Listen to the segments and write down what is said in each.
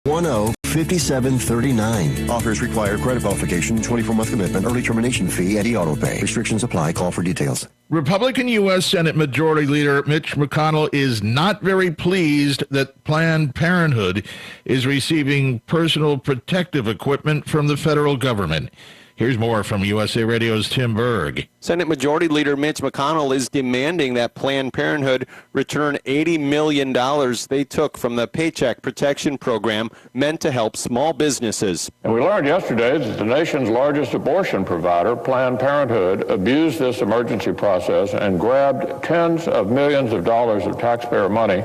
105739. Offers require credit qualification, 24-month commitment, early termination fee, and auto pay. Restrictions apply. Call for details. Republican U.S. Senate Majority Leader Mitch McConnell is not very pleased that Planned Parenthood is receiving personal protective equipment from the federal government. Here's more from USA Radio's Tim Berg. Senate Majority Leader Mitch McConnell is demanding that Planned Parenthood return $80 million they took from the Paycheck Protection Program meant to help small businesses. And we learned yesterday that the nation's largest abortion provider, Planned Parenthood, abused this emergency process and grabbed tens of millions of dollars of taxpayer money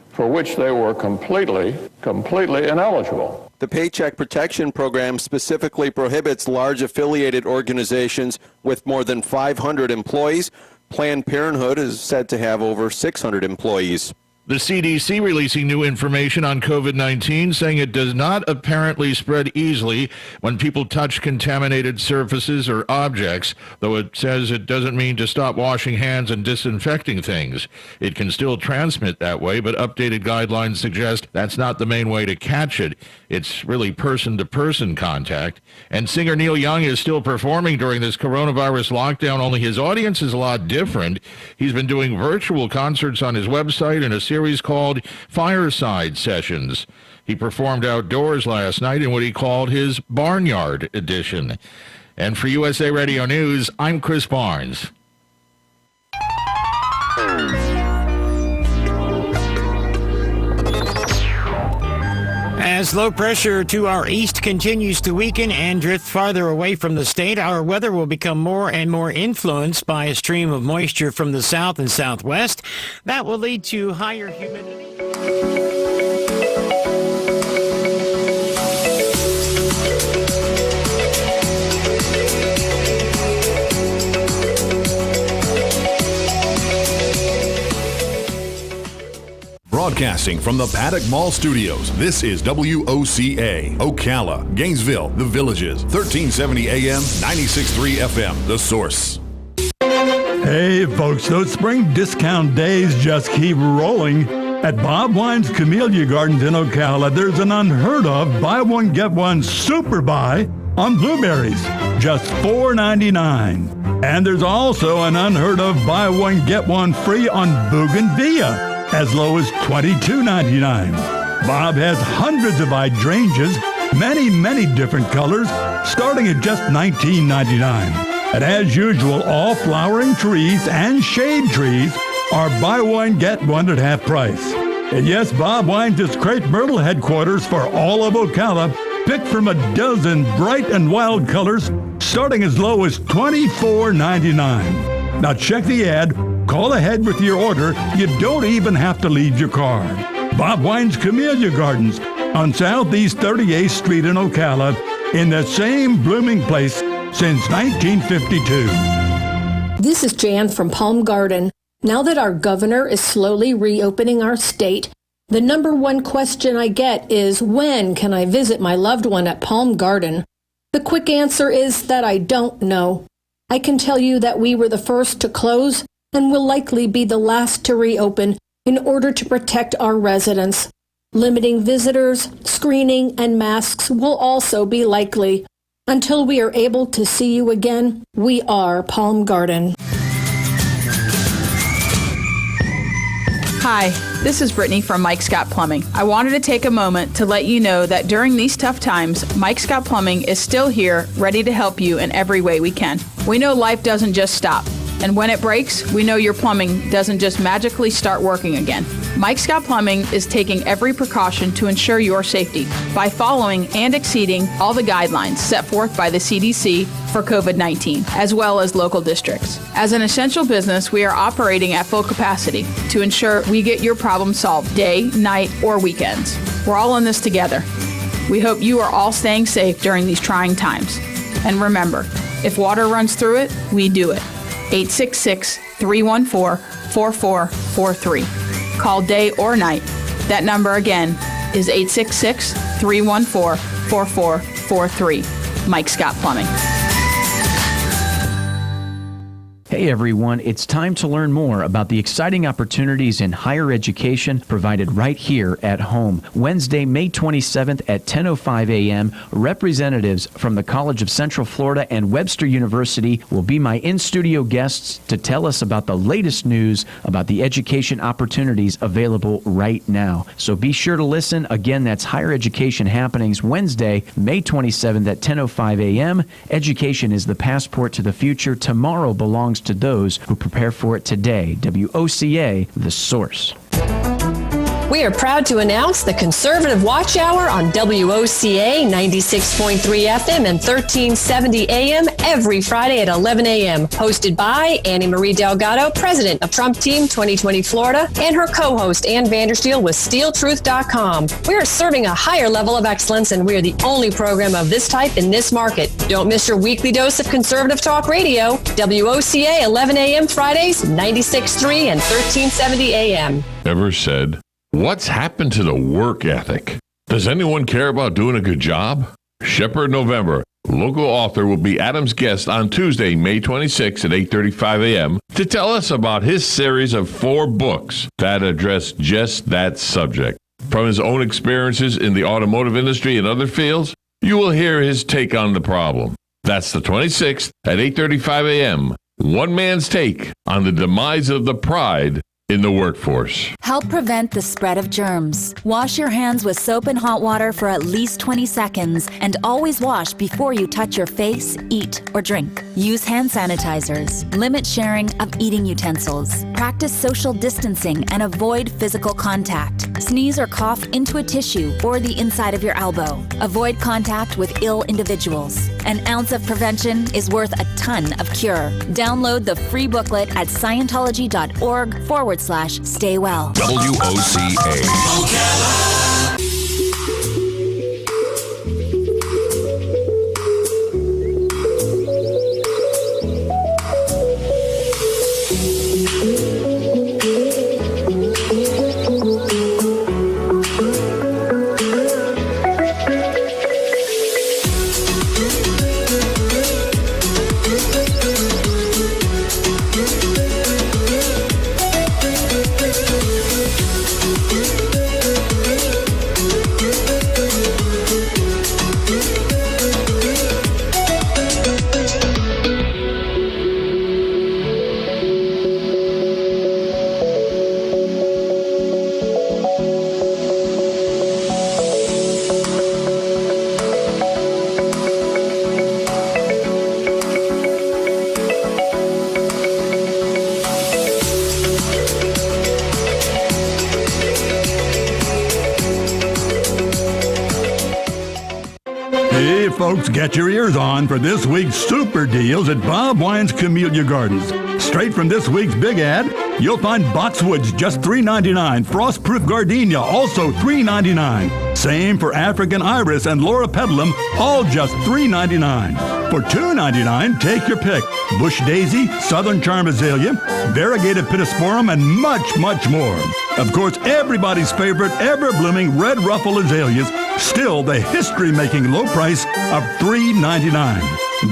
for which they were completely ineligible. The Paycheck Protection Program specifically prohibits large affiliated organizations with more than 500 employees. Planned Parenthood is said to have over 600 employees. The CDC releasing new information on COVID-19, saying it does not apparently spread easily when people touch contaminated surfaces or objects, though it says it doesn't mean to stop washing hands and disinfecting things. It can still transmit that way, but updated guidelines suggest that's not the main way to catch it. It's really person-to-person contact. And singer Neil Young is still performing during this coronavirus lockdown, only his audience is a lot different. He's been doing virtual concerts on his website and a series called Fireside Sessions. He performed outdoors last night in what he called his Barnyard Edition. And for USA Radio News, I'm Chris Barnes. As low pressure to our east continues to weaken and drift farther away from the state, our weather will become more and more influenced by a stream of moisture from the south and southwest. That will lead to higher humidity. Broadcasting from the Paddock Mall Studios, this is WOCA, Ocala, Gainesville, The Villages, 1370 AM, 96.3 FM, The Source. Hey folks, those spring discount days just keep rolling. At Bob Wine's Camellia Gardens in Ocala, there's an unheard of buy one, get one super buy on blueberries, just $4.99. And there's also an unheard of buy one, get one free on bougainvillea, as low as $22.99. Bob has hundreds of hydrangeas, many different colors, starting at just $19.99. And as usual, all flowering trees and shade trees are buy one, get one at half price. And yes, Bob Wine's is Crepe Myrtle headquarters for all of Ocala, picked from a dozen bright and wild colors, starting as low as $24.99. Now check the ad. Call ahead with your order. You don't even have to leave your car. Bob Wine's Camellia Gardens on Southeast 38th Street in Ocala, in the same blooming place since 1952. This is Jan from Palm Garden. Now that our governor is slowly reopening our state, the number one question I get is, when can I visit my loved one at Palm Garden? The quick answer is that I don't know. I can tell you that we were the first to close and will likely be the last to reopen in order to protect our residents. Limiting visitors, screening, and masks will also be likely. Until we are able to see you again, we are Palm Garden. Hi, this is Brittany from Mike Scott Plumbing. I wanted to take a moment to let you know that during these tough times, Mike Scott Plumbing is still here, ready to help you in every way we can. We know life doesn't just stop. And when it breaks, we know your plumbing doesn't just magically start working again. Mike Scott Plumbing is taking every precaution to ensure your safety by following and exceeding all the guidelines set forth by the CDC for COVID-19, as well as local districts. As an essential business, we are operating at full capacity to ensure we get your problem solved day, night, or weekends. We're all in this together. We hope you are all staying safe during these trying times. And remember, if water runs through it, we do it. 866-314-4443. Call day or night. That number again is 866-314-4443. Mike Scott Plumbing. Hey everyone, it's time to learn more about the exciting opportunities in higher education provided right here at home. Wednesday, May 27th at 10:05 a.m., representatives from the College of Central Florida and Webster University will be my in-studio guests to tell us about the latest news about the education opportunities available right now. So be sure to listen. Again, that's Higher Education Happenings Wednesday, May 27th at 10:05 a.m. Education is the passport to the future. Tomorrow belongs to those who prepare for it today. WOCA, the source. We are proud to announce the Conservative Watch Hour on WOCA 96.3 FM and 1370 AM every Friday at 11 a.m. Hosted by Annie Marie Delgado, President of Trump Team 2020 Florida, and her co-host Ann Vandersteel with SteelTruth.com. We are serving a higher level of excellence, and we are the only program of this type in this market. Don't miss your weekly dose of conservative talk radio. WOCA 11 a.m. Fridays, 96.3 and 1370 a.m. Ever said, what's happened to the work ethic? Does anyone care about doing a good job? Shepherd November, local author, will be Adam's guest on Tuesday, May 26 at 8:35 a.m. to tell us about his series of 4 books that address just that subject. From his own experiences in the automotive industry and other fields, you will hear his take on the problem. That's the 26th at 8:35 a.m. One man's take on the demise of the pride in the workforce. Help prevent the spread of germs. Wash your hands with soap and hot water for at least 20 seconds and always wash before you touch your face, eat, or drink. Use hand sanitizers. Limit sharing of eating utensils. Practice social distancing and avoid physical contact. Sneeze or cough into a tissue or the inside of your elbow. Avoid contact with ill individuals. An ounce of prevention is worth a ton of cure. Download the free booklet at Scientology.org/stay well. WOCA. Hey, folks, get your ears on for this week's super deals at Bob Wine's Camellia Gardens. Straight from this week's big ad, you'll find boxwoods just $3.99. Frostproof gardenia also $3.99. Same for African iris and Laura pedalum, all just $3.99. For $2.99, take your pick. Bush daisy, southern charm azalea, variegated pittosporum, and much, much more. Of course, everybody's favorite ever-blooming red ruffle azaleas, still the history-making low price of $3.99.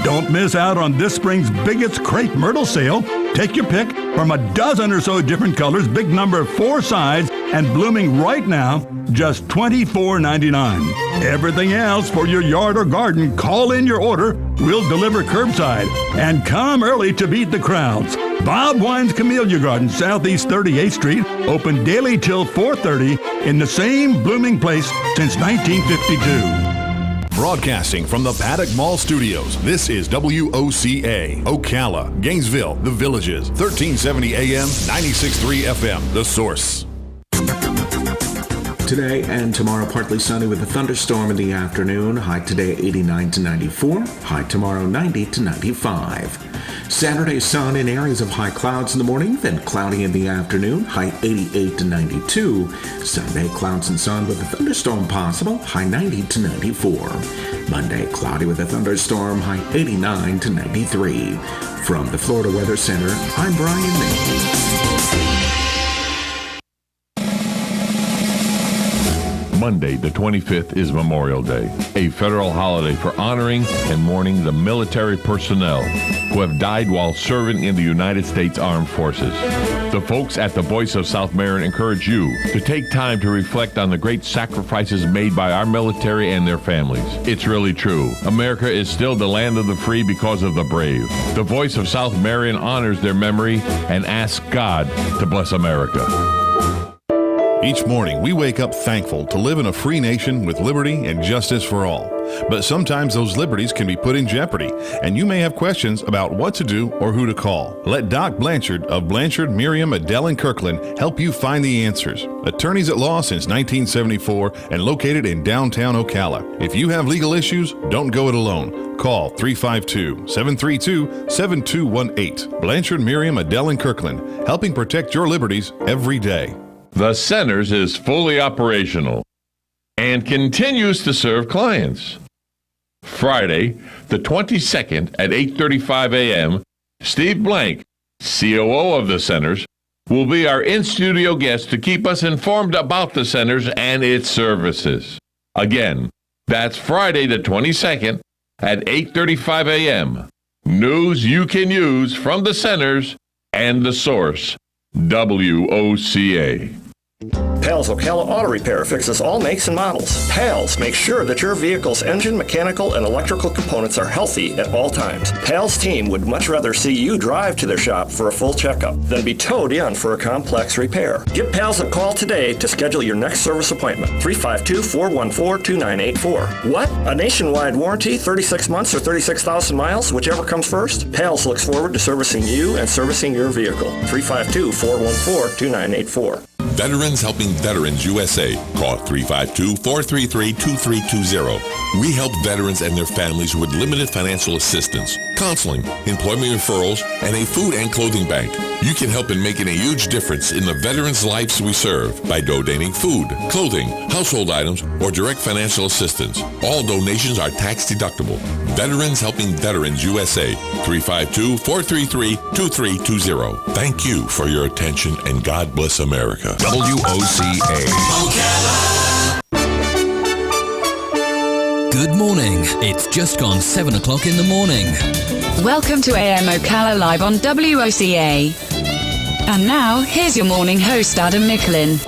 Don't miss out on this spring's biggest crepe myrtle sale. Take your pick from a dozen or so different colors, big number 4 sides, and blooming right now, just $24.99. Everything else for your yard or garden, call in your order. We'll deliver curbside. And come early to beat the crowds. Bob Wine's Camellia Garden, Southeast 38th Street, open daily till 4:30 in the same blooming place since 1952. Broadcasting from the Paddock Mall Studios, this is WOCA, Ocala, Gainesville, The Villages, 1370 AM, 96.3 FM, The Source. Today and tomorrow, partly sunny with a thunderstorm in the afternoon. High today 89 to 94. High tomorrow 90 to 95. Saturday, sun in areas of high clouds in the morning, then cloudy in the afternoon. High 88 to 92. Sunday, clouds and sun with a thunderstorm possible. High 90 to 94. Monday, cloudy with a thunderstorm. High 89 to 93. From the Florida Weather Center, I'm Brian May. Monday, the 25th, is Memorial Day, a federal holiday for honoring and mourning the military personnel who have died while serving in the United States Armed Forces. The folks at the Voice of South Marin encourage you to take time to reflect on the great sacrifices made by our military and their families. It's really true. America is still the land of the free because of the brave. The Voice of South Marin honors their memory and asks God to bless America. Each morning, we wake up thankful to live in a free nation with liberty and justice for all. But sometimes those liberties can be put in jeopardy, and you may have questions about what to do or who to call. Let Doc Blanchard of Blanchard, Miriam, Adele, and Kirkland help you find the answers. Attorneys at law since 1974 and located in downtown Ocala. If you have legal issues, don't go it alone. Call 352-732-7218. Blanchard, Miriam, Adele, and Kirkland, helping protect your liberties every day. The Centers is fully operational and continues to serve clients. Friday, the 22nd at 8:35 a.m., Steve Blank, COO of the Centers, will be our in-studio guest to keep us informed about the Centers and its services. Again, that's Friday the 22nd at 8:35 a.m. News you can use from the Centers and the source, WOCA. Pals Ocala Auto Repair fixes all makes and models. Pals makes sure that your vehicle's engine, mechanical, and electrical components are healthy at all times. Pals team would much rather see you drive to their shop for a full checkup than be towed in for a complex repair. Give Pals a call today to schedule your next service appointment. 352-414-2984. What? A nationwide warranty, 36 months or 36,000 miles, whichever comes first? Pals looks forward to servicing you and servicing your vehicle. 352-414-2984. Veterans Helping Veterans USA. Call 352-433-2320. We help veterans and their families with limited financial assistance, counseling, employment referrals, and a food and clothing bank. You can help in making a huge difference in the veterans' lives we serve by donating food, clothing, household items, or direct financial assistance. All donations are tax deductible. Veterans Helping Veterans USA. 352-433-2320. Thank you for your attention, and God bless America. WOCA. Good morning. It's just gone 7 o'clock in the morning. Welcome to AM Ocala Live on WOCA. And now, here's your morning host, Adam Micklin.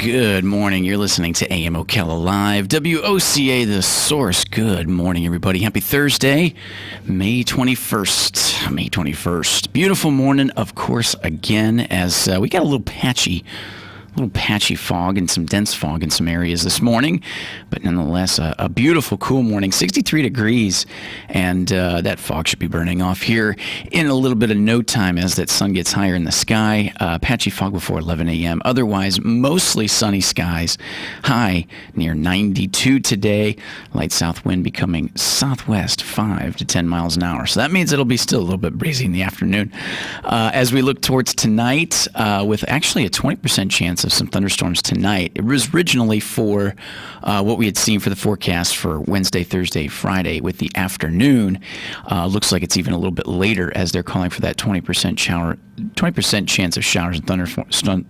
Good morning. You're listening to AM Ocala Live, WOCA, the source. Good morning, everybody. Happy Thursday, May 21st. May 21st. Beautiful morning, of course, again, as we got a little patchy fog and some dense fog in some areas this morning, but nonetheless a beautiful cool morning, 63 degrees, and that fog should be burning off here in a little bit of no time as that sun gets higher in the sky. Patchy fog before 11 a.m. Otherwise, mostly sunny skies. High near 92 today. Light south wind becoming southwest 5 to 10 miles an hour. So that means it'll be still a little bit breezy in the afternoon. As we look towards tonight, with actually a 20% chance of some thunderstorms tonight. It was originally for what we had seen for the forecast for Wednesday, Thursday, Friday with the afternoon. Looks like it's even a little bit later as they're calling for that 20% chance of showers and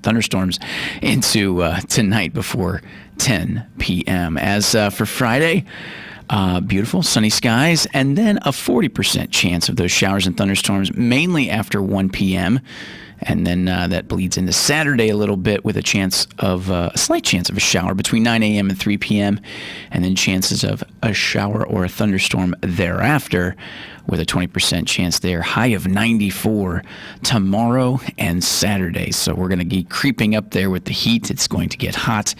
thunderstorms into tonight before 10 p.m. As for Friday, beautiful sunny skies, and then a 40% chance of those showers and thunderstorms, mainly after 1 p.m., and then that bleeds into Saturday a little bit with a slight chance of a shower between 9 a.m. and 3 p.m., and then chances of a shower or a thunderstorm thereafter with a 20% chance there. High of 94 tomorrow and Saturday. So we're going to be creeping up there with the heat. It's going to get hot.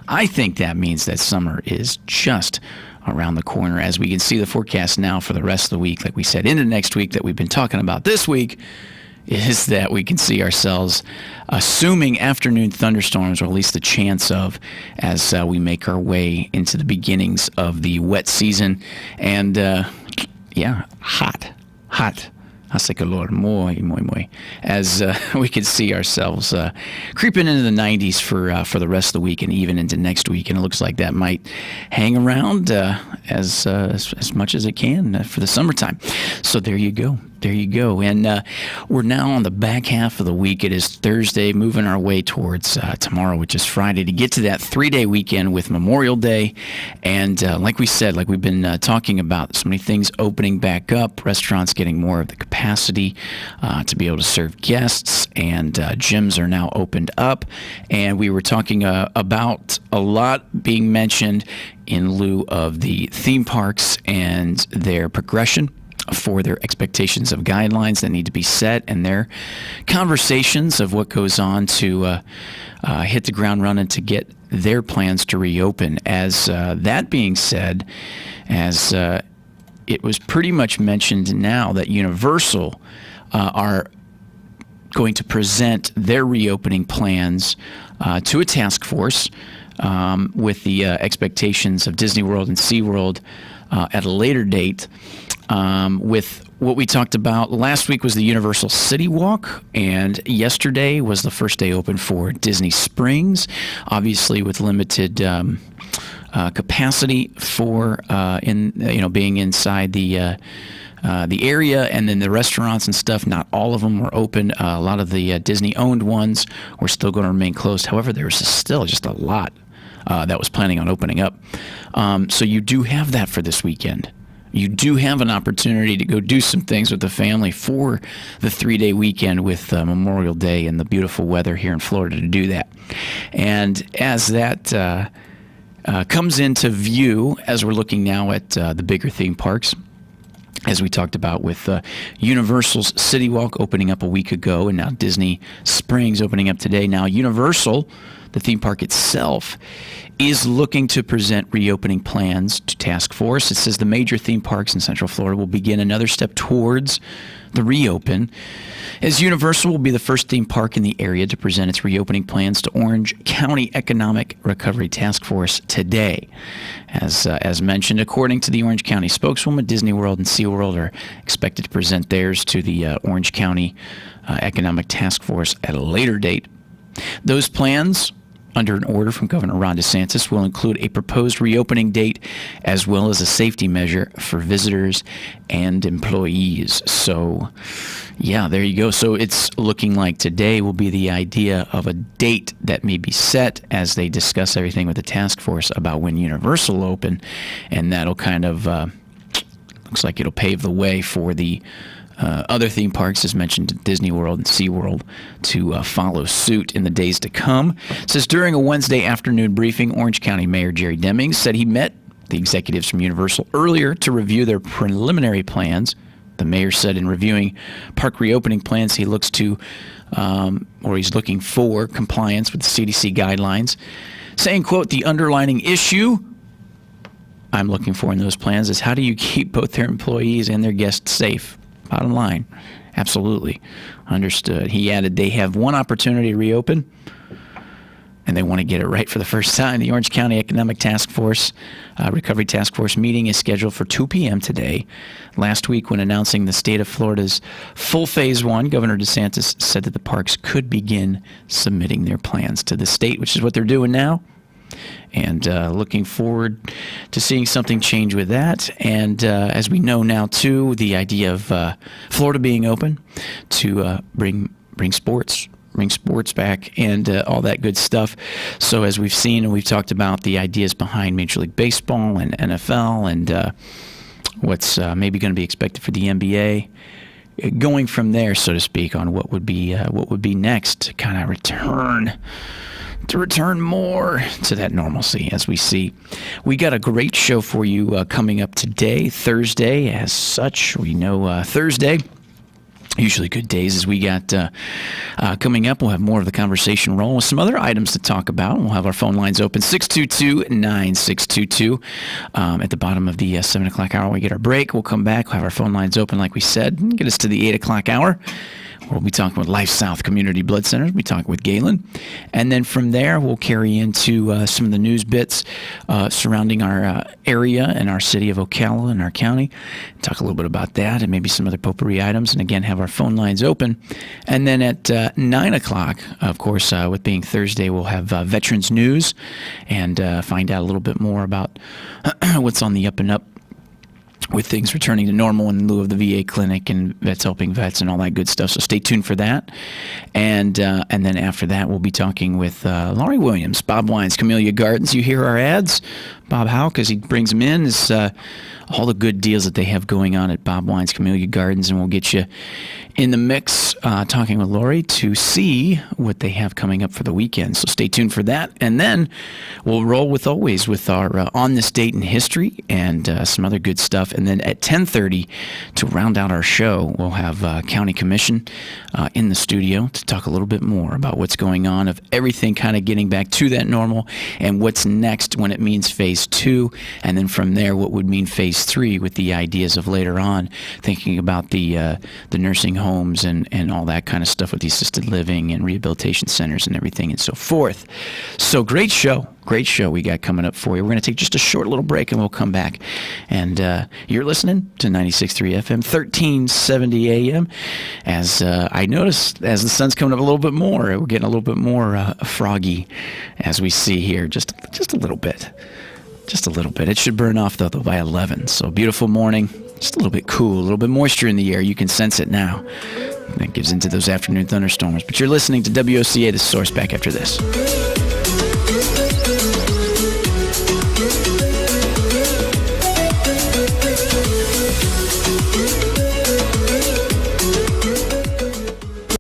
I think that means that summer is just around the corner. As we can see the forecast now for the rest of the week, like we said, into next week that we've been talking about this week, is that we can see ourselves assuming afternoon thunderstorms, or at least the chance of, as we make our way into the beginnings of the wet season. And hot. Hace calor, muy. As we could see ourselves creeping into the 90s for the rest of the week and even into next week. And it looks like that might hang around as much as it can for the summertime. So there you go. And we're now on the back half of the week. It is Thursday, moving our way towards tomorrow, which is Friday, to get to that 3-day weekend with Memorial Day. And like we said, like we've been talking about, so many things opening back up, restaurants getting more of the capacity to be able to serve guests, and gyms are now opened up. And we were talking about a lot being mentioned in lieu of the theme parks and their progression for their expectations of guidelines that need to be set, and their conversations of what goes on to hit the ground running to get their plans to reopen. As that being said, as it was pretty much mentioned now that Universal are going to present their reopening plans to a task force with the expectations of Disney World and SeaWorld at a later date. With what we talked about last week was the Universal City Walk, and yesterday was the first day open for Disney Springs, obviously with limited capacity for being inside the area, and then the restaurants and stuff. Not all of them were open. A lot of the Disney-owned ones were still going to remain closed. However, there was still just a lot that was planning on opening up. So you do have that for this weekend. You do have an opportunity to go do some things with the family for the 3-day weekend with Memorial Day and the beautiful weather here in Florida to do that. And as that comes into view, as we're looking now at the bigger theme parks, as we talked about with Universal's City Walk opening up a week ago, and now Disney Springs opening up today. Now Universal, the theme park itself, is looking to present reopening plans to task force. It says the major theme parks in Central Florida will begin another step towards the reopen, as Universal will be the first theme park in the area to present its reopening plans to Orange County Economic Recovery Task Force today. As mentioned, according to the Orange County spokeswoman, Disney World and SeaWorld are expected to present theirs to the Orange County Economic Task Force at a later date. Those plans, under an order from Governor Ron DeSantis, will include a proposed reopening date as well as a safety measure for visitors and employees. So, yeah, there you go. So it's looking like today will be the idea of a date that may be set as they discuss everything with the task force about when Universal will open, and that'll kind of looks like it'll pave the way for the other theme parks, as mentioned, Disney World and SeaWorld, to follow suit in the days to come. It says during a Wednesday afternoon briefing, Orange County Mayor Jerry Demings said he met the executives from Universal earlier to review their preliminary plans. The mayor said in reviewing park reopening plans, he looks to, he's looking for compliance with the CDC guidelines, saying, quote, the underlying issue I'm looking for in those plans is how do you keep both their employees and their guests safe? Bottom line, absolutely. Understood. He added they have one opportunity to reopen, and they want to get it right for the first time. The Orange County Economic Task Force, Recovery Task Force meeting is scheduled for 2 p.m. today. Last week, when announcing the state of Florida's full Phase 1, Governor DeSantis said that the parks could begin submitting their plans to the state, which is what they're doing now. And looking forward to seeing something change with that. And as we know now, too, the idea of Florida being open to bring sports back and all that good stuff. So as we've seen and we've talked about the ideas behind Major League Baseball and NFL and what's maybe going to be expected for the NBA, going from there, so to speak, on what would be next to kind of return more to that normalcy. As we see, we got a great show for you coming up today, Thursday. As such, we know Thursday, usually good days. As we got coming up, we'll have more of the conversation roll with some other items to talk about. We'll have our phone lines open, 622-9622. At the bottom of the 7 o'clock hour, we get our break. We'll come back. We'll have our phone lines open, like we said, get us to the 8 o'clock hour. We'll be talking with Life South Community Blood Center. We'll be talking with Galen. And then from there, we'll carry into some of the news bits surrounding our area and our city of Ocala and our county. Talk a little bit about that and maybe some other potpourri items. And again, have our phone lines open. And then at 9 o'clock, of course, with being Thursday, we'll have Veterans News and find out a little bit more about what's on the up and up with things returning to normal in lieu of the VA clinic and vets helping vets and all that good stuff. So stay tuned for that. And then after that, we'll be talking with Laurie Williams, Bob Wine's Camellia Gardens. You hear our ads? Bob Howe, because he brings them in, is all the good deals that they have going on at Bob Wine's Camellia Gardens, and we'll get you in the mix talking with Lori to see what they have coming up for the weekend. So stay tuned for that, and then we'll roll with always with our On This Date in History and some other good stuff. And then at 10:30 to round out our show, we'll have County Commission in the studio to talk a little bit more about what's going on, of everything kind of getting back to that normal and what's next when it means phase 2, and then from there what would mean phase 3 with the ideas of later on thinking about the nursing homes and all that kind of stuff with the assisted living and rehabilitation centers and everything and so forth. So great show we got coming up for you. We're going to take just a short little break and we'll come back. And you're listening to 96.3 FM, 1370 AM. As I noticed, as the sun's coming up a little bit more, we're getting a little bit more froggy as we see here, just a little bit. Just a little bit. It should burn off, though, by 11. So beautiful morning, just a little bit cool, a little bit moisture in the air. You can sense it now. That gives into those afternoon thunderstorms. But you're listening to WOCA, The Source, back after this.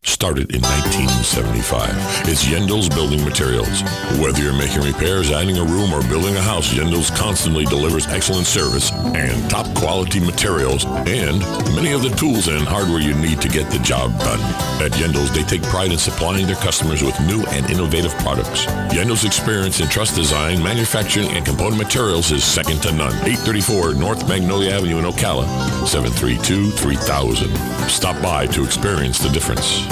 Started in 1975. It's Yendel's Building Materials. Whether you're making repairs, adding a room, or building a house, Yendel's constantly delivers excellent service and top quality materials and many of the tools and hardware you need to get the job done. At Yendel's, they take pride in supplying their customers with new and innovative products. Yendel's experience in truss design, manufacturing, and component materials is second to none. 834 North Magnolia Avenue in Ocala, 732-3000. Stop by to experience the difference.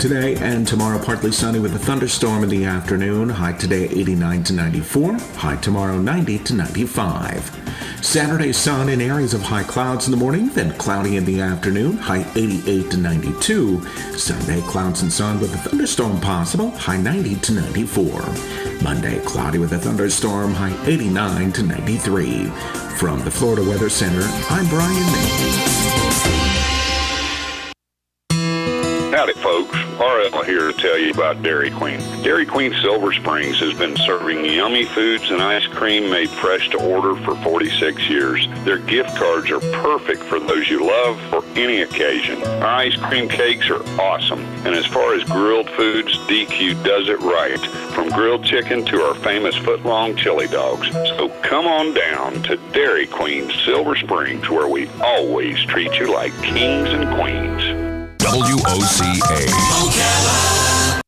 Today and tomorrow, partly sunny with a thunderstorm in the afternoon. High today 89 to 94. High tomorrow 90 to 95. Saturday, sun in areas of high clouds in the morning, then cloudy in the afternoon. High 88 to 92. Sunday, clouds and sun with a thunderstorm possible. High 90 to 94. Monday, cloudy with a thunderstorm. High 89 to 93. From the Florida Weather Center, I'm Brian May. Howdy, folks. RL here to tell you about Dairy Queen. Dairy Queen Silver Springs has been serving yummy foods and ice cream made fresh to order for 46 years. Their gift cards are perfect for those you love for any occasion. Our ice cream cakes are awesome. And as far as grilled foods, DQ does it right. From grilled chicken to our famous foot-long chili dogs. So come on down to Dairy Queen Silver Springs, where we always treat you like kings and queens. WOCA. Ocala.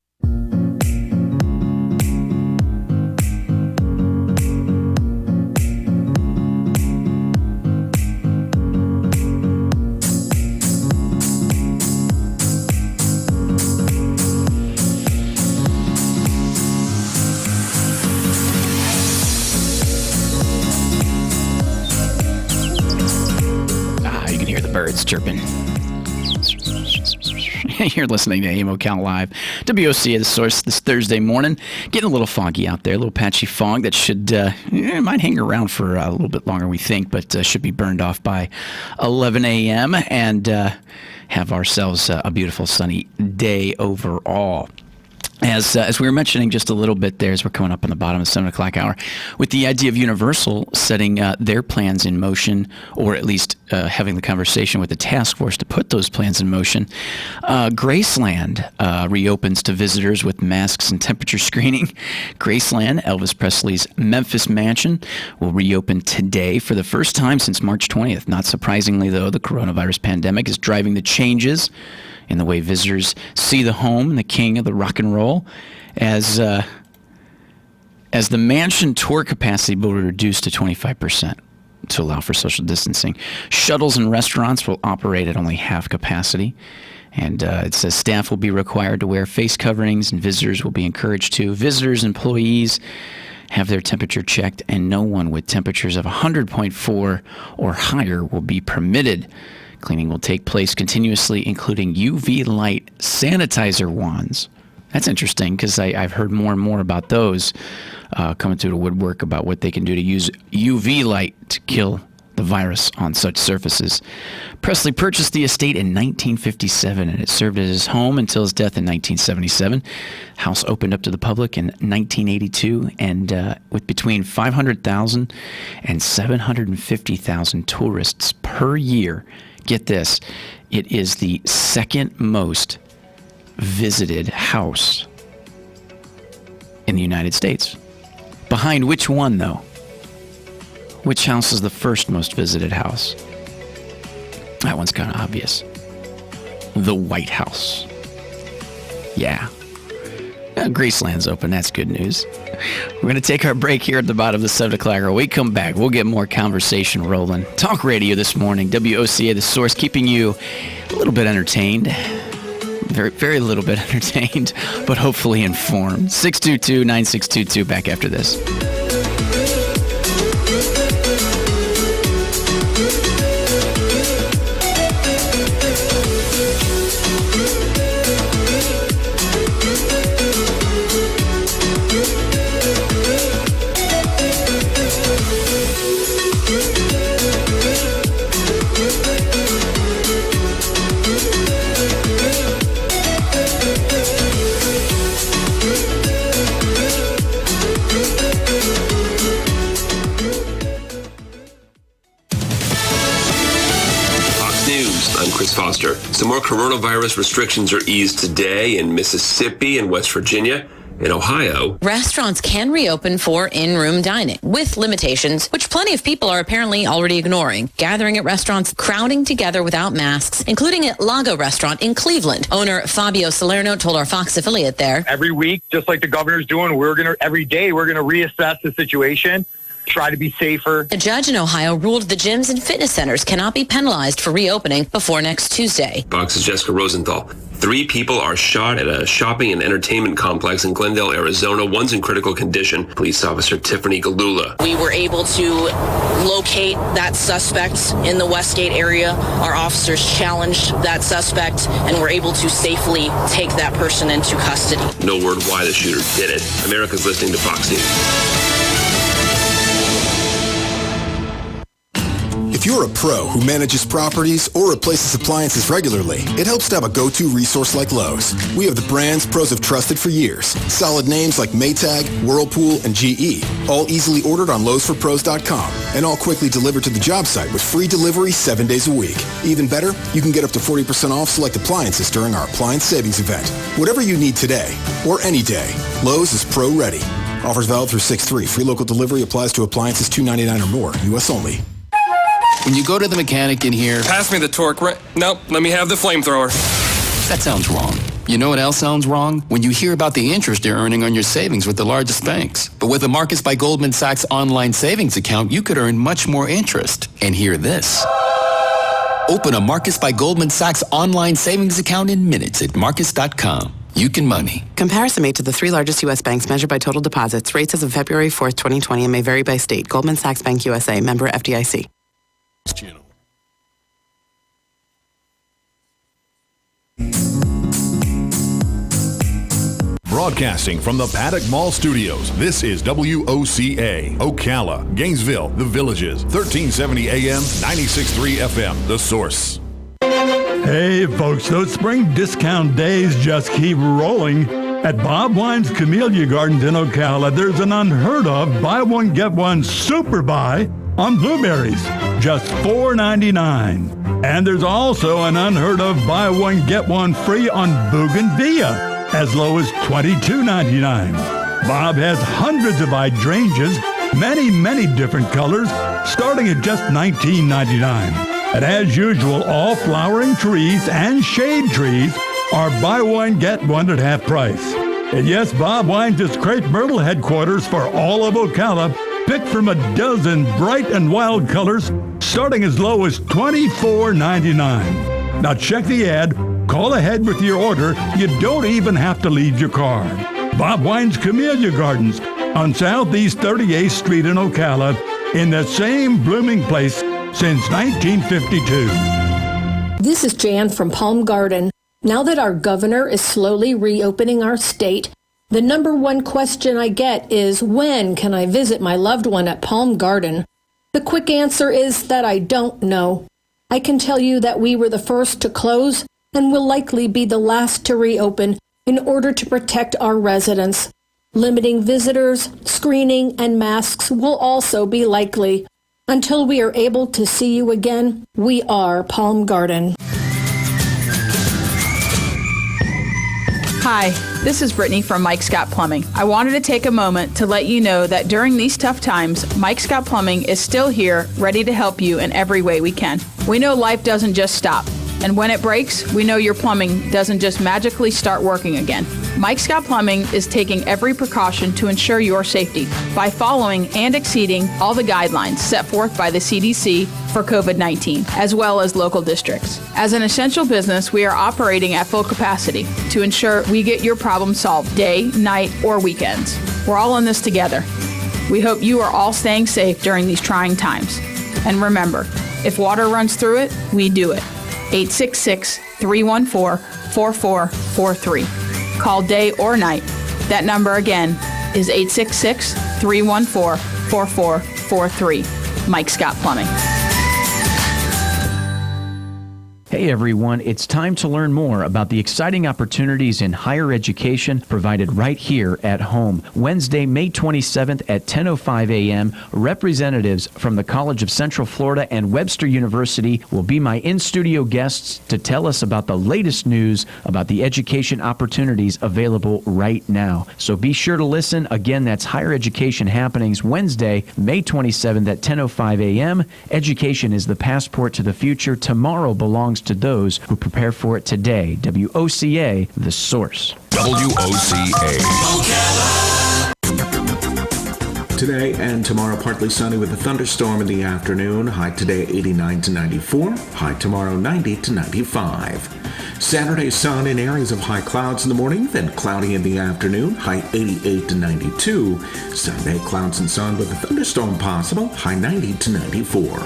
You can hear the birds chirping. You're listening to AM Ocala Live, WOCA, The Source, this Thursday morning. Getting a little foggy out there, a little patchy fog that should, might hang around for a little bit longer, we think, but should be burned off by 11 a.m. and have ourselves a beautiful sunny day overall. As we were mentioning just a little bit there, as we're coming up on the bottom of the 7 o'clock hour, with the idea of Universal setting their plans in motion, or at least having the conversation with the task force to put those plans in motion, Graceland reopens to visitors with masks and temperature screening. Graceland, Elvis Presley's Memphis mansion, will reopen today for the first time since March 20th. Not surprisingly, though, the coronavirus pandemic is driving the changes in the way visitors see the home and the king of the rock and roll, as the mansion tour capacity will be reduced to 25%. to allow for social distancing. Shuttles and restaurants will operate at only half capacity. And it says staff will be required to wear face coverings and visitors will be encouraged to. Visitors, employees have their temperature checked, and no one with temperatures of 100.4 or higher will be permitted. Cleaning will take place continuously, including UV light sanitizer wands. That's interesting because I've heard more and more about those coming through the woodwork about what they can do to use UV light to kill the virus on such surfaces. Presley purchased the estate in 1957, and it served as his home until his death in 1977. House opened up to the public in 1982, and with between 500,000 and 750,000 tourists per year. Get this, it is the second most visited house in the United States. Behind which one, though? Which house is the first most visited house? That one's kind of obvious. The White House. Yeah. Graceland's open. That's good news. We're going to take our break here at the bottom of the 7 o'clock hour. When we come back, we'll get more conversation rolling. Talk radio this morning. WOCA, The Source, keeping you a little bit entertained. Very, very little bit entertained, but hopefully informed. 622-9622, back after this. Foster. Some more coronavirus restrictions are eased today in Mississippi and West Virginia. In Ohio, restaurants can reopen for in-room dining with limitations, which plenty of people are apparently already ignoring. Gathering at restaurants, crowding together without masks, including at Lago Restaurant in Cleveland. Owner Fabio Salerno told our Fox affiliate there. Every week, just like the governor's doing, every day we're going to reassess the situation. Try to be safer. A judge in Ohio ruled the gyms and fitness centers cannot be penalized for reopening before next Tuesday. Fox's Jessica Rosenthal. 3 people are shot at a shopping and entertainment complex in Glendale, Arizona. One's in critical condition. Police officer Tiffany Galula. We were able to locate that suspect in the Westgate area. Our officers challenged that suspect and were able to safely take that person into custody. No word why the shooter did it. America's listening to Fox News. If you're a pro who manages properties or replaces appliances regularly, it helps to have a go-to resource like Lowe's. We have the brands pros have trusted for years. Solid names like Maytag, Whirlpool, and GE. All easily ordered on LowesForPros.com and all quickly delivered to the job site with free delivery 7 days a week. Even better, you can get up to 40% off select appliances during our appliance savings event. Whatever you need today or any day, Lowe's is pro ready. Offers valid through 6/3. Free local delivery applies to appliances $2.99 or more. U.S. only. When you go to the mechanic in here... Pass me the torque. Nope, let me have the flamethrower. That sounds wrong. You know what else sounds wrong? When you hear about the interest you're earning on your savings with the largest banks. But with a Marcus by Goldman Sachs online savings account, you could earn much more interest. And hear this. Open a Marcus by Goldman Sachs online savings account in minutes at Marcus.com. You can money. Comparison made to the 3 largest U.S. banks measured by total deposits. Rates as of February 4th, 2020 and may vary by state. Goldman Sachs Bank USA. Member FDIC. Channel. Broadcasting from the Paddock Mall Studios, this is WOCA, Ocala, Gainesville, The Villages, 1370 AM, 96.3 FM, The Source. Hey folks, those spring discount days just keep rolling. At Bob Wine's Camellia Gardens in Ocala, there's an unheard of buy one, get one super buy on blueberries, just $4.99. And there's also an unheard of buy one, get one free on bougainvillea, as low as $22.99. Bob has hundreds of hydrangeas, many different colors, starting at just $19.99. And as usual, all flowering trees and shade trees are buy one, get one at half price. And yes, Bob Wine's is Crepe Myrtle headquarters for all of Ocala, Pick from a dozen bright and wild colors, starting as low as $24.99. Now check the ad, call ahead with your order. You don't even have to leave your car. Bob Wine's Camellia Gardens on Southeast 38th Street in Ocala, in the same blooming place since 1952. This is Jan from Palm Garden. Now that our governor is slowly reopening our state, the number one question I get is, when can I visit my loved one at Palm Garden? The quick answer is that I don't know. I can tell you that we were the first to close and will likely be the last to reopen in order to protect our residents. Limiting visitors, screening, and masks will also be likely. Until we are able to see you again, we are Palm Garden. Hi, this is Brittany from Mike Scott Plumbing. I wanted to take a moment to let you know that during these tough times, Mike Scott Plumbing is still here, ready to help you in every way we can. We know life doesn't just stop, and when it breaks, we know your plumbing doesn't just magically start working again. Mike Scott Plumbing is taking every precaution to ensure your safety by following and exceeding all the guidelines set forth by the CDC for COVID-19, as well as local districts. As an essential business, we are operating at full capacity to ensure we get your problem solved day, night, or weekends. We're all in this together. We hope you are all staying safe during these trying times. And remember, if water runs through it, we do it. 866-314-4443. Call day or night. That number again is 866-314-4443. Mike Scott Plumbing. Hey everyone, it's time to learn more about the exciting opportunities in higher education provided right here at home. Wednesday, May 27th at 10:05 a.m., representatives from the College of Central Florida and Webster University will be my in-studio guests to tell us about the latest news about the education opportunities available right now. So be sure to listen. Again, that's Higher Education Happenings Wednesday, May 27th at 10:05 a.m. Education is the passport to the future. Tomorrow belongs to those who prepare for it today. WOCA, the source. WOCA. Today and tomorrow, partly sunny with a thunderstorm in the afternoon. High today 89 to 94. High tomorrow 90 to 95. Saturday, sun in areas of high clouds in the morning, then cloudy in the afternoon. High 88 to 92. Sunday, clouds and sun with a thunderstorm possible. High 90 to 94.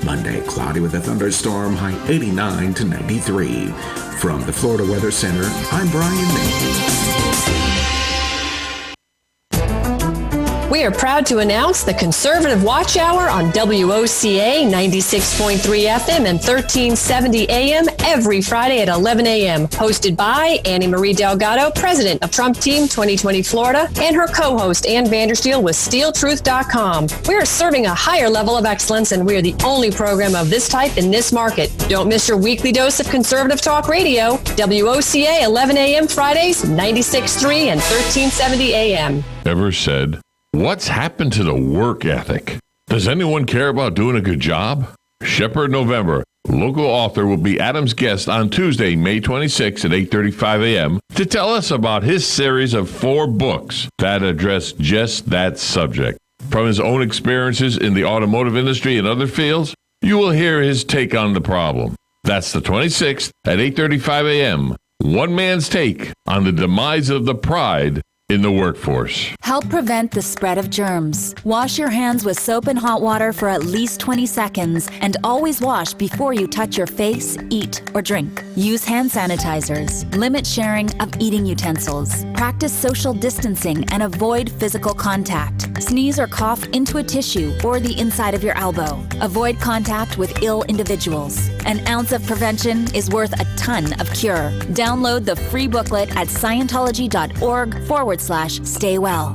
Monday, cloudy with a thunderstorm. High 89 to 93. From the Florida Weather Center, I'm Brian May. We are proud to announce the Conservative Watch Hour on WOCA 96.3 FM and 1370 AM every Friday at 11 a.m. Hosted by Annie Marie Delgado, President of Trump Team 2020 Florida, and her co-host Ann Vandersteel with SteelTruth.com. We are serving a higher level of excellence, and we are the only program of this type in this market. Don't miss your weekly dose of conservative talk radio. WOCA 11 a.m. Fridays, 96.3 and 1370 a.m. Ever said, what's happened to the work ethic? Does anyone care about doing a good job? Shepherd November, local author, will be Adam's guest on Tuesday, May 26 at 8:35 a.m. to tell us about his series of 4 books that address just that subject. From his own experiences in the automotive industry and other fields, you will hear his take on the problem. That's the 26th at 8:35 a.m. One man's take on the demise of the pride in the workforce. Help prevent the spread of germs. Wash your hands with soap and hot water for at least 20 seconds and always wash before you touch your face, eat, or drink. Use hand sanitizers. Limit sharing of eating utensils. Practice social distancing and avoid physical contact. Sneeze or cough into a tissue or the inside of your elbow. Avoid contact with ill individuals. An ounce of prevention is worth a ton of cure. Download the free booklet at Scientology.org/stay well.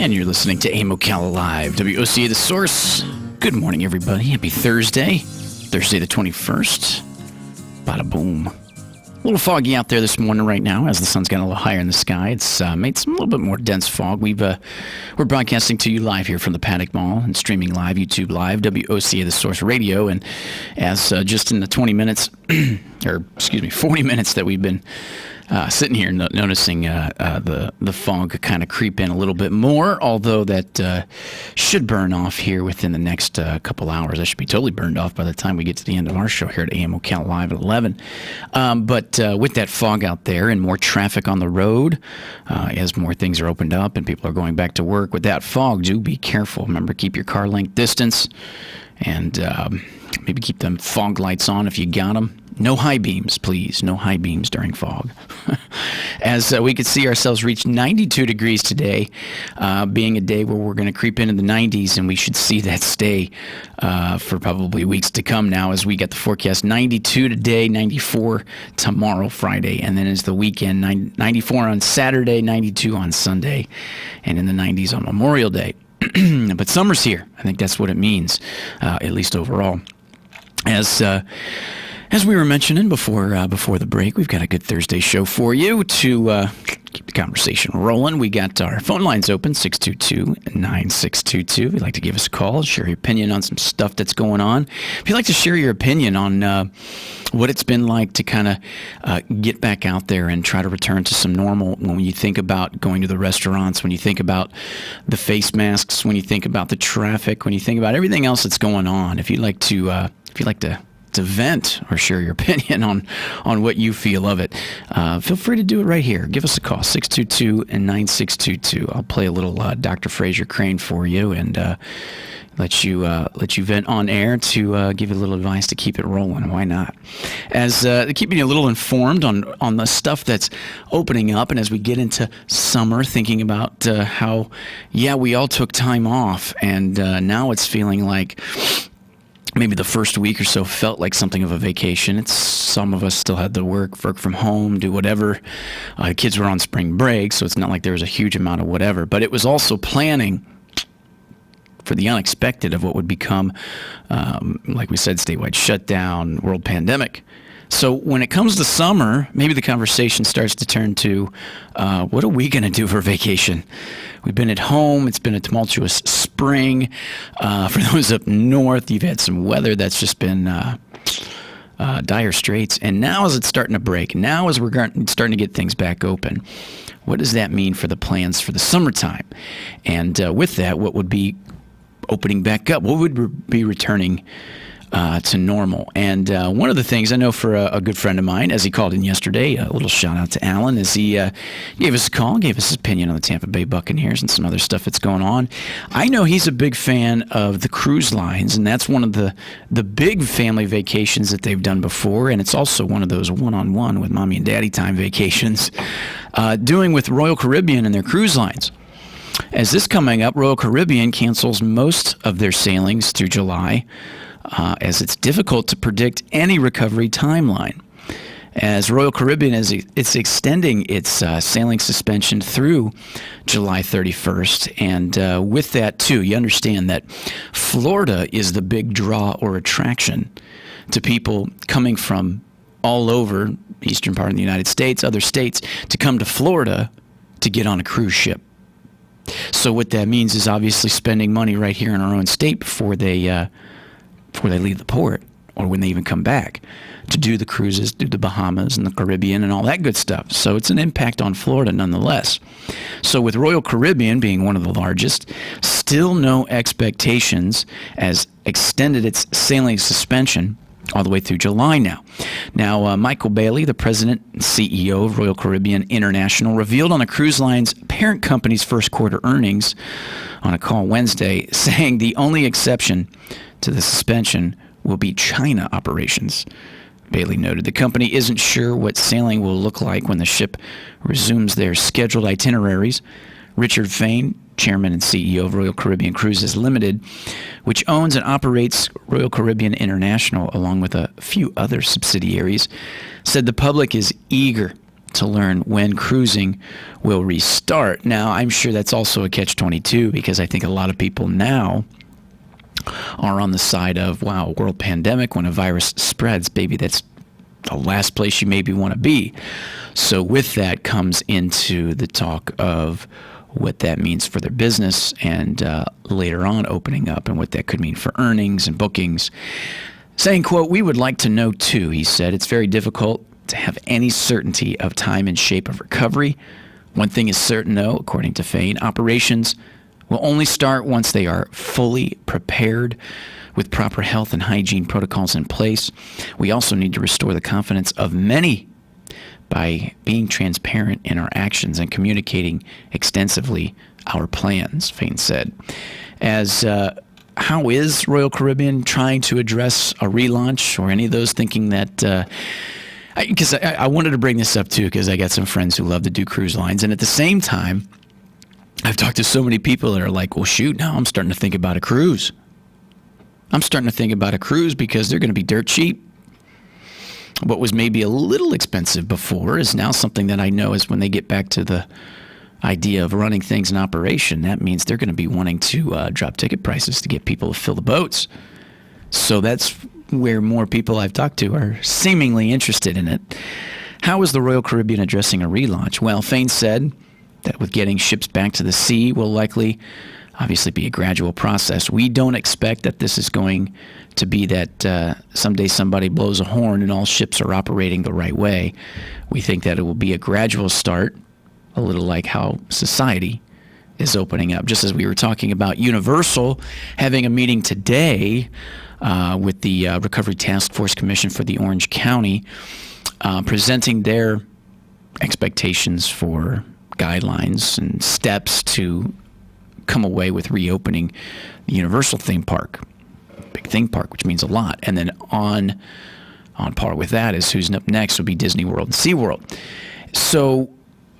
And you're listening to AM Ocala Live, WOCA The Source. Good morning, everybody. Happy Thursday. Thursday the 21st. Bada boom. A little foggy out there this morning right now as the sun's getting a little higher in the sky. It's made some a little bit more dense fog. We're broadcasting to you live here from the Paddock Mall and streaming live, YouTube Live, WOCA The Source Radio. And as just in the 40 minutes that we've been sitting here noticing the fog kind of creep in a little bit more, although that should burn off here within the next couple hours. That should be totally burned off by the time we get to the end of our show here at AM Ocala Live at 11. But with that fog out there and more traffic on the road, as more things are opened up and people are going back to work, with that fog, do be careful. Remember, keep your car length distance and maybe keep them fog lights on if you got them. No high beams, please. No high beams during fog. As we could see ourselves reach 92 degrees today, being a day where we're going to creep into the 90s, and we should see that stay for probably weeks to come now as we get the forecast. 92 today, 94 tomorrow, Friday, and then as the weekend, 94 on Saturday, 92 on Sunday, and in the 90s on Memorial Day. But summer's here. I think that's what it means, at least overall. As we were mentioning before the break, we've got a good Thursday show for you to keep the conversation rolling. We got our phone lines open, 622-9622. If you'd like to give us a call, share your opinion on some stuff that's going on. If you'd like to share your opinion on what it's been like to kind of get back out there and try to return to some normal, when you think about going to the restaurants, when you think about the face masks, when you think about the traffic, when you think about everything else that's going on, if you'd like to vent or share your opinion on what you feel of it, feel free to do it right here. Give us a call, 622-9622. I'll play a little Dr. Fraser Crane for you and let you vent on air to give you a little advice to keep it rolling. Why not? As keeping you a little informed on the stuff that's opening up, and as we get into summer, thinking about how, we all took time off, and now it's feeling like maybe the first week or so felt like something of a vacation. Some of us still had to work from home, do whatever. Kids were on spring break, so it's not like there was a huge amount of whatever. But it was also planning for the unexpected of what would become, like we said, statewide shutdown, world pandemic. So when it comes to summer, maybe the conversation starts to turn to, what are we going to do for vacation? We've been at home. It's been a tumultuous spring. For those up north, you've had some weather that's just been dire straits. And now as it's starting to break, now as we're starting to get things back open, what does that mean for the plans for the summertime? And with that, what would be opening back up? What would be returning to normal? And one of the things I know for a good friend of mine, as he called in yesterday, a little shout out to Alan, as he gave us a call, gave us his opinion on the Tampa Bay Buccaneers and some other stuff that's going on. I know he's a big fan of the cruise lines, and that's one of the big family vacations that they've done before, and it's also one of those one-on-one with mommy and daddy time vacations, doing with Royal Caribbean and their cruise lines. As this coming up, Royal Caribbean cancels most of their sailings through July, as it's difficult to predict any recovery timeline. As Royal Caribbean it's extending its sailing suspension through July 31st. And with that, too, you understand that Florida is the big draw or attraction to people coming from all over eastern part of the United States, other states, to come to Florida to get on a cruise ship. So what that means is obviously spending money right here in our own state before they leave the port, or when they even come back, to do the cruises, do the Bahamas and the Caribbean and all that good stuff. So it's an impact on Florida nonetheless. So with Royal Caribbean being one of the largest, still no expectations, as extended its sailing suspension all the way through July now. Now, Michael Bailey, the president and CEO of Royal Caribbean International, revealed on the cruise line's parent company's first quarter earnings on a call Wednesday, saying the only exception to the suspension will be China operations. Bailey noted the company isn't sure what sailing will look like when the ship resumes their scheduled itineraries. Richard Fain, chairman and CEO of Royal Caribbean Cruises Limited, which owns and operates Royal Caribbean International along with a few other subsidiaries, said the public is eager to learn when cruising will restart. Now, I'm sure that's also a catch-22 because I think a lot of people now are on the side of, wow, world pandemic, when a virus spreads, baby, that's the last place you maybe want to be. So with that comes into the talk of what that means for their business and later on opening up and what that could mean for earnings and bookings. Saying, quote, "We would like to know too," he said, "it's very difficult to have any certainty of time and shape of recovery. One thing is certain, though, according to Fain, operations will only start once they are fully prepared with proper health and hygiene protocols in place. We also need to restore the confidence of many by being transparent in our actions and communicating extensively our plans," Fain said. How is Royal Caribbean trying to address a relaunch or any of those thinking that... Because I wanted to bring this up, too, because I got some friends who love to do cruise lines. And at the same time, I've talked to so many people that are like, well, shoot, now I'm starting to think about a cruise. I'm starting to think about a cruise because they're going to be dirt cheap. What was maybe a little expensive before is now something that I know is when they get back to the idea of running things in operation, that means they're going to be wanting to drop ticket prices to get people to fill the boats. So that's where more people I've talked to are seemingly interested in it. How is the Royal Caribbean addressing a relaunch? Well, Fain said that with getting ships back to the sea will likely obviously be a gradual process. We don't expect that this is going to be that someday somebody blows a horn and all ships are operating the right way. We think that it will be a gradual start, a little like how society is opening up. Just as we were talking about Universal having a meeting today with the Recovery Task Force Commission for the Orange County, presenting their expectations for guidelines and steps to come away with reopening the Universal theme park, big theme park, which means a lot. And then on par with that is who's up next would be Disney World and SeaWorld. So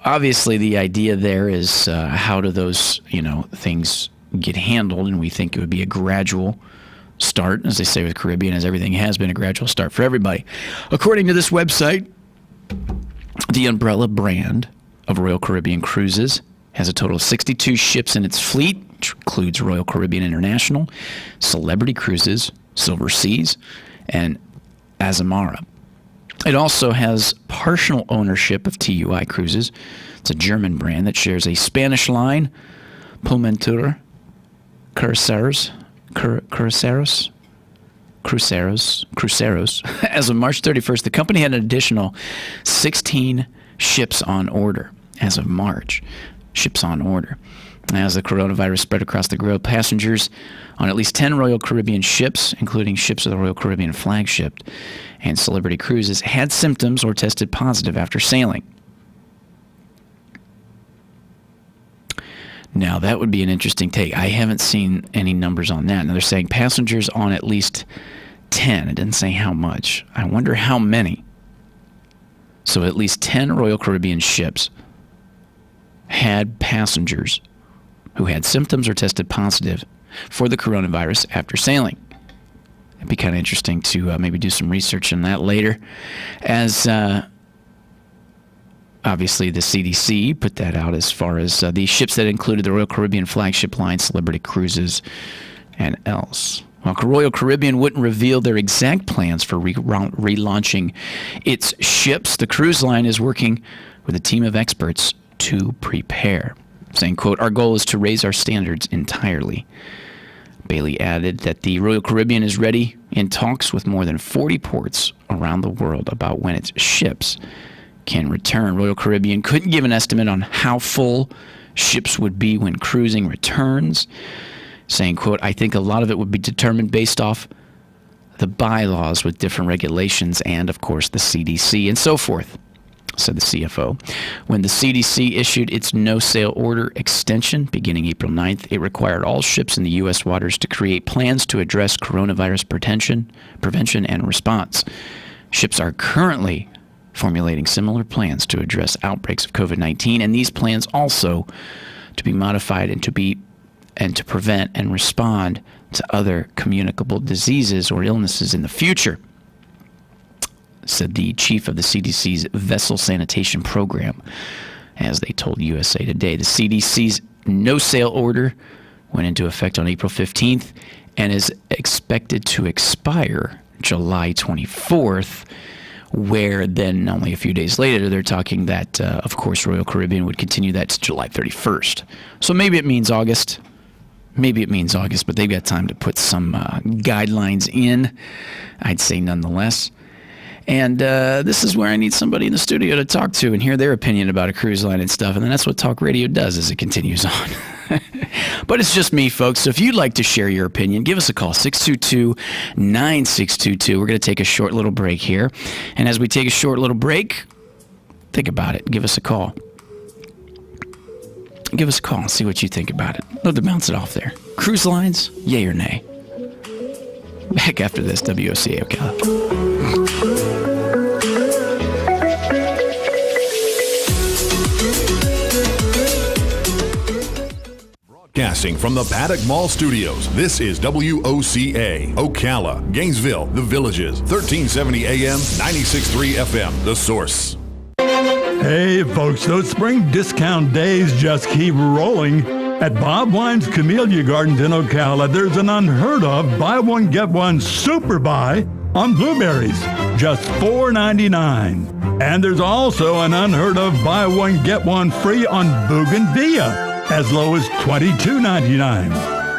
obviously the idea there is how do those things get handled, and we think it would be a gradual start, as they say with Caribbean, as everything has been a gradual start for everybody. According to this website, the umbrella brand of Royal Caribbean Cruises has a total of 62 ships in its fleet, which includes Royal Caribbean International, Celebrity Cruises, Silver Seas, and Azamara. It also has partial ownership of TUI Cruises. It's a German brand that shares a Spanish line, Pullmantur, Cruceros. As of March 31st, the company had an additional 16 ships on order. As of March, ships on order. As the coronavirus spread across the globe, passengers on at least 10 Royal Caribbean ships, including ships of the Royal Caribbean flagship and Celebrity Cruises, had symptoms or tested positive after sailing. Now, that would be an interesting take. I haven't seen any numbers on that. Now, they're saying passengers on at least 10. It didn't say how much. I wonder how many. So at least 10 Royal Caribbean ships had passengers who had symptoms or tested positive for the coronavirus after sailing. It'd be kind of interesting to maybe do some research on that later, as obviously the CDC put that out as far as the ships that included the Royal Caribbean flagship line, Celebrity Cruises, and else. While Royal Caribbean wouldn't reveal their exact plans for relaunching its ships, the cruise line is working with a team of experts to prepare, saying, quote, "Our goal is to raise our standards entirely." Bailey added that the Royal Caribbean is ready in talks with more than 40 ports around the world about when its ships can return. Royal Caribbean couldn't give an estimate on how full ships would be when cruising returns, saying, quote, "I think a lot of it would be determined based off the bylaws with different regulations and, of course, the CDC and so forth," said the CFO. When the CDC issued its no-sail order extension beginning April 9th, it required all ships in the U.S. waters to create plans to address coronavirus prevention and response. Ships are currently formulating similar plans to address outbreaks of COVID-19, and these plans also to be modified and to prevent and respond to other communicable diseases or illnesses in the future. said the chief of the CDC's vessel sanitation program, as they told USA Today. The CDC's no-sale order went into effect on April 15th and is expected to expire July 24th, where then only a few days later they're talking that, of course, Royal Caribbean would continue that to July 31st. So maybe it means August. Maybe it means August, but they've got time to put some guidelines in, I'd say nonetheless. And this is where I need somebody in the studio to talk to and hear their opinion about a cruise line and stuff. And then that's what talk radio does as it continues on. But it's just me, folks. So if you'd like to share your opinion, give us a call, 622-9622. We're going to take a short little break here. And as we take a short little break, think about it. Give us a call. Give us a call and see what you think about it. Love to bounce it off there. Cruise lines, yay or nay? Back after this, WOCA Ocala. Broadcasting from the Paddock Mall Studios, this is WOCA, Ocala, Gainesville, The Villages, 1370 AM, 96.3 FM, The Source. Hey, folks, those spring discount days just keep rolling. At Bob Wine's Camellia Gardens in Ocala, there's an unheard of buy one, get one super buy on blueberries, just $4.99. And there's also an unheard of buy one, get one free on bougainvillea, as low as $22.99.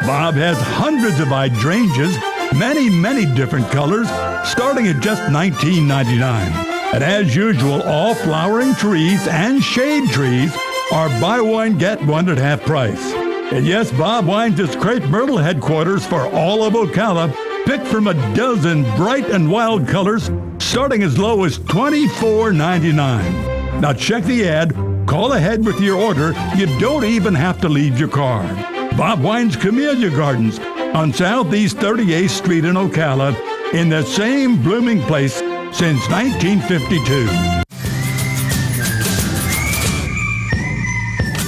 Bob has hundreds of hydrangeas, many different colors, starting at just $19.99. And as usual, all flowering trees and shade trees are buy one, get one at half price. And yes, Bob Wine's is Crepe Myrtle headquarters for all of Ocala, picked from a dozen bright and wild colors, starting as low as $24.99. Now check the ad, call ahead with your order. You don't even have to leave your car. Bob Wine's Camellia Gardens on Southeast 38th Street in Ocala, in the same blooming place since 1952.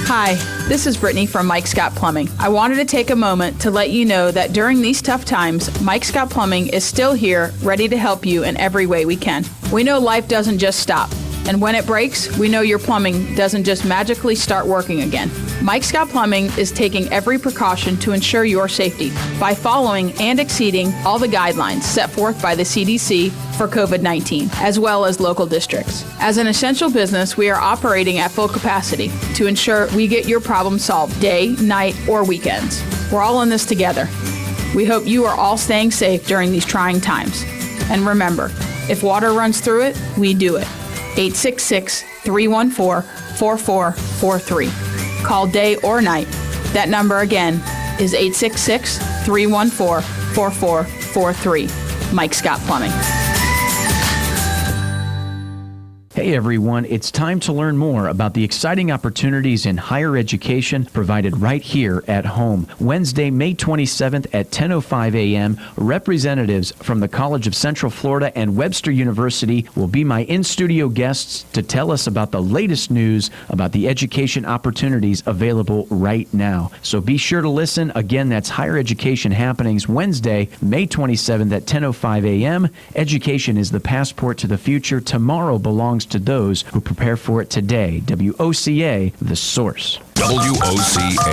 Hi, this is Brittany from Mike Scott Plumbing. I wanted to take a moment to let you know that during these tough times, Mike Scott Plumbing is still here, ready to help you in every way we can. We know life doesn't just stop. And when it breaks, we know your plumbing doesn't just magically start working again. Mike Scott Plumbing is taking every precaution to ensure your safety by following and exceeding all the guidelines set forth by the CDC for COVID-19, as well as local districts. As an essential business, we are operating at full capacity to ensure we get your problem solved day, night, or weekends. We're all in this together. We hope you are all staying safe during these trying times. And remember, if water runs through it, we do it. 866-314-4443. Call day or night. That number again is 866-314-4443. Mike Scott Plumbing. Hey everyone, it's time to learn more about the exciting opportunities in higher education provided right here at home. Wednesday, May 27th at 10:05 a.m., representatives from the College of Central Florida and Webster University will be my in-studio guests to tell us about the latest news about the education opportunities available right now. So be sure to listen. Again, that's Higher Education Happenings Wednesday, May 27th at 10:05 a.m. Education is the passport to the future. Tomorrow belongs to those who prepare for it today. WOCA, The Source. WOCA.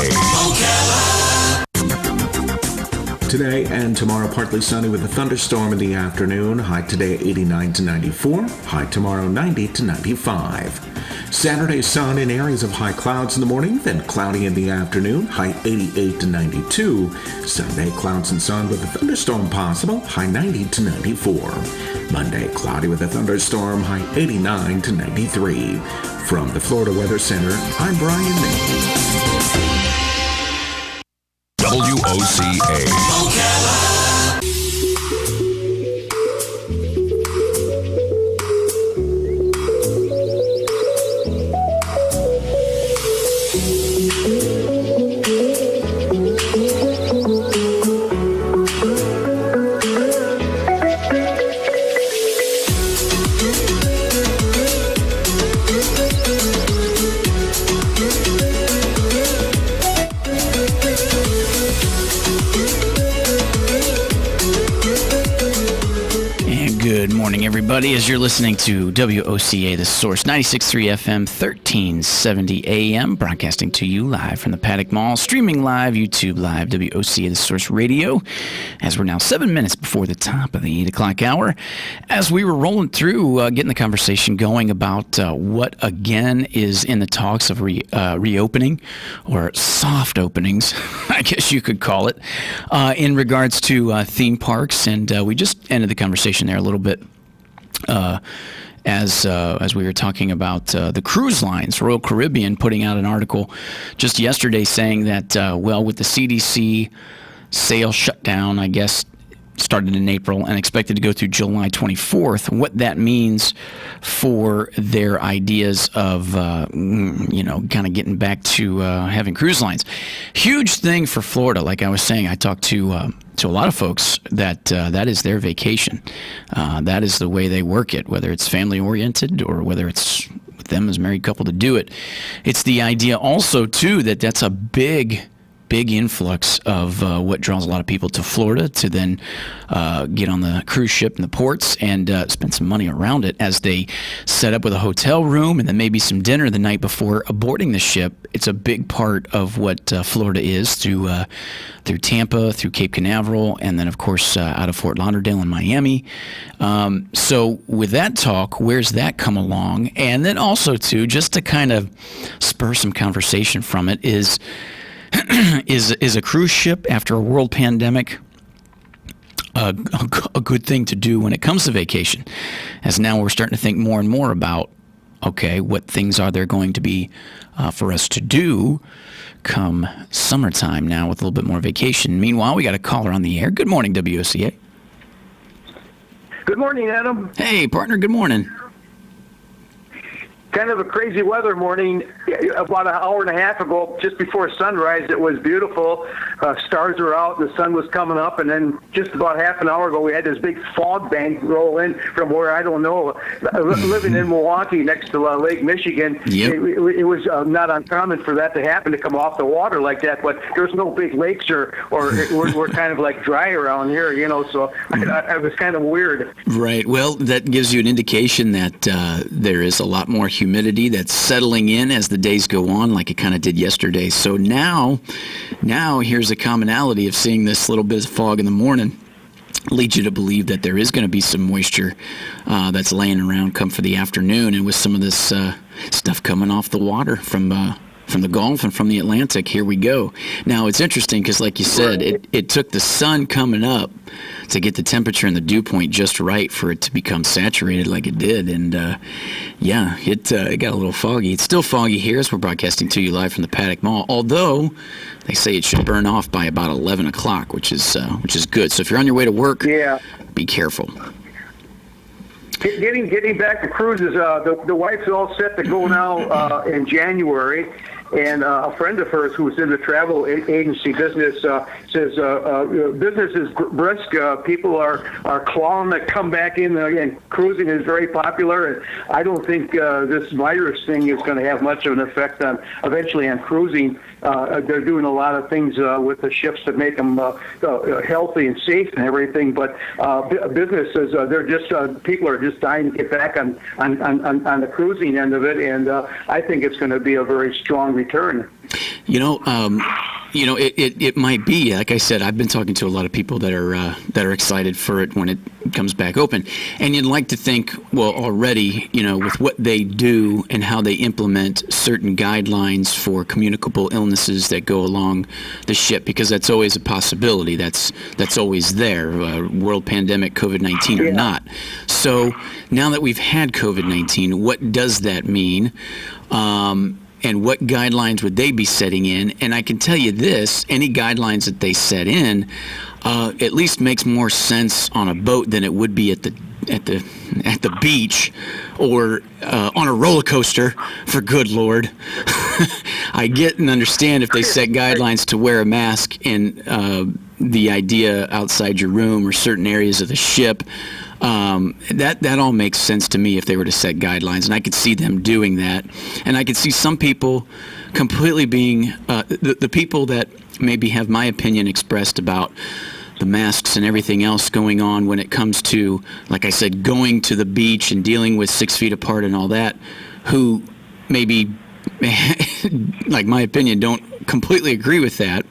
Today and tomorrow, partly sunny with a thunderstorm in the afternoon. High today 89 to 94. High tomorrow 90 to 95. Saturday, sun in areas of high clouds in the morning, then cloudy in the afternoon. High 88 to 92. Sunday, clouds and sun with a thunderstorm possible. High 90 to 94. Monday, cloudy with a thunderstorm. High 89 to 93. From the Florida Weather Center, I'm Brian May. WOCA. everybody, as you're listening to WOCA The Source, 96.3 FM, 1370 AM, broadcasting to you live from the Paddock Mall, streaming live, YouTube Live, WOCA The Source Radio, as we're now 7 minutes before the top of the 8 o'clock hour. As we were rolling through, getting the conversation going about what, again, is in the talks of reopening, or soft openings, I guess you could call it, in regards to theme parks, and we just ended the conversation there a little bit as we were talking about the cruise lines. Royal Caribbean putting out an article just yesterday saying that, with the CDC sail shutdown, I guess, started in April and expected to go through July 24th, what that means for their ideas of, kind of getting back to having cruise lines. Huge thing for Florida. Like I was saying, I talked to a lot of folks that is their vacation. That is the way they work it, whether it's family-oriented or whether it's with them as a married couple to do it. It's the idea also, too, that's a big influx of what draws a lot of people to Florida to then get on the cruise ship in the ports and spend some money around it as they set up with a hotel room and then maybe some dinner the night before boarding the ship. It's a big part of what Florida is through Tampa, through Cape Canaveral, and then, of course, out of Fort Lauderdale and Miami. So with that talk, where's that come along? And then also, too, just to kind of spur some conversation from it is a cruise ship after a world pandemic a good thing to do when it comes to vacation? As now we're starting to think more and more about, okay, what things are there going to be for us to do come summertime now with a little bit more vacation. Meanwhile, we got a caller on the air. Good morning, WOCA. Good morning, Adam. Hey, partner, good morning. Kind of a crazy weather morning. About an hour and a half ago, just before sunrise, it was beautiful. Stars were out, the sun was coming up, and then just about half an hour ago, we had this big fog bank roll in from where, I don't know, living in Milwaukee next to Lake Michigan. Yep. It was not uncommon for that to happen, to come off the water like that, but there's no big lakes or we're kind of like dry around here, so it was kind of weird. Right. Well, that gives you an indication that there is a lot more humidity that's settling in as the days go on, like it kind of did yesterday. So now here's a commonality of seeing this little bit of fog in the morning leads you to believe that there is going to be some moisture that's laying around come for the afternoon, and with some of this stuff coming off the water from the Gulf and from the Atlantic, here we go. Now, it's interesting because, like you said, it took the sun coming up to get the temperature and the dew point just right for it to become saturated like it did. And, it got a little foggy. It's still foggy here as we're broadcasting to you live from the Paddock Mall, although they say it should burn off by about 11 o'clock, which is good. So if you're on your way to work, be careful. Getting back to cruises, the wife's all set to go now in January. And a friend of hers who's in the travel agency business says business is brisk. People are clawing to come back in, and cruising is very popular. And I don't think this virus thing is going to have much of an effect eventually on cruising. They're doing a lot of things with the ships to make them healthy and safe and everything. But businesses, people are just dying to get back on the cruising end of it. And I think it's going to be a very strong return. It might be. Like I said, I've been talking to a lot of people that are excited for it when it comes back open. And you'd like to think, well, already, with what they do and how they implement certain guidelines for communicable illnesses that go along the ship, because that's always a possibility. That's always there, world pandemic, COVID-19 or not. So now that we've had COVID-19, what does that mean? And what guidelines would they be setting in? And I can tell you this, any guidelines that they set in at least makes more sense on a boat than it would be at the beach or on a roller coaster, for good Lord. I get and understand if they set guidelines to wear a mask in the idea outside your room or certain areas of the ship. That all makes sense to me if they were to set guidelines, and I could see them doing that. And I could see some people completely being the people that maybe have my opinion expressed about the masks and everything else going on when it comes to, like I said, going to the beach and dealing with 6 feet apart and all that, who maybe, like my opinion, don't completely agree with that,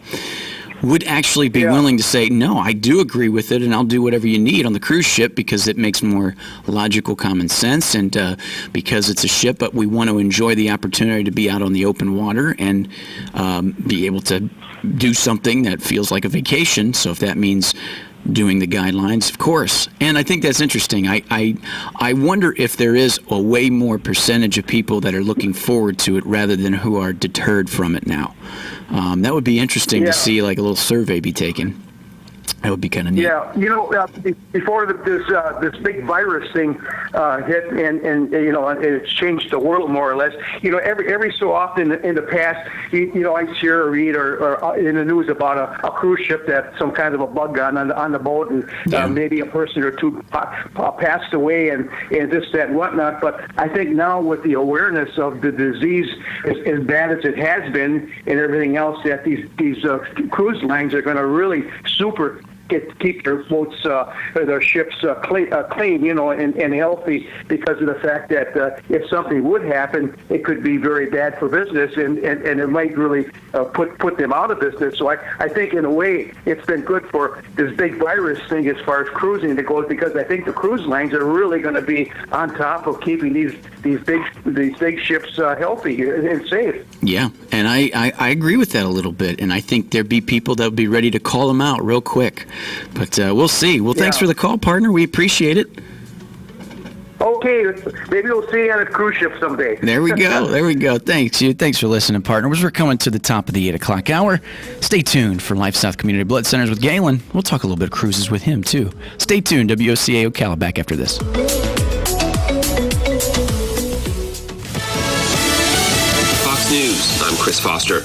would actually be willing to say, no, I do agree with it, and I'll do whatever you need on the cruise ship because it makes more logical common sense, and because it's a ship, but we want to enjoy the opportunity to be out on the open water and be able to do something that feels like a vacation. So if that means doing the guidelines, of course. And I think that's interesting. I wonder if there is a way more percentage of people that are looking forward to it rather than who are deterred from it now. That would be interesting to see, like a little survey be taken. That would be kind of neat. Yeah, before this big virus thing hit, and it's changed the world more or less. Every so often in the past, I hear or read or in the news about a cruise ship that some kind of a bug got on the boat, and maybe a person or two passed away, and this, that, and whatnot. But I think now with the awareness of the disease as bad as it has been, and everything else, that these cruise lines are going to really keep their boats, their ships clean, and healthy, because of the fact that if something would happen, it could be very bad for business, and it might really put them out of business. So I think in a way it's been good for this big virus thing as far as cruising goes, because I think the cruise lines are really going to be on top of keeping these big ships healthy and safe. Yeah, and I agree with that a little bit, and I think there'd be people that would be ready to call them out real quick. But we'll see. Well, thanks for the call, partner. We appreciate it. Okay, maybe we'll see you on a cruise ship someday. There we go. There we go. Thanks, you. Thanks for listening, partner. As we're coming to the top of the 8 o'clock hour, stay tuned for Life South Community Blood Centers with Galen. We'll talk a little bit of cruises with him, too. Stay tuned. WOCA Ocala back after this. Fox News, I'm Chris Foster.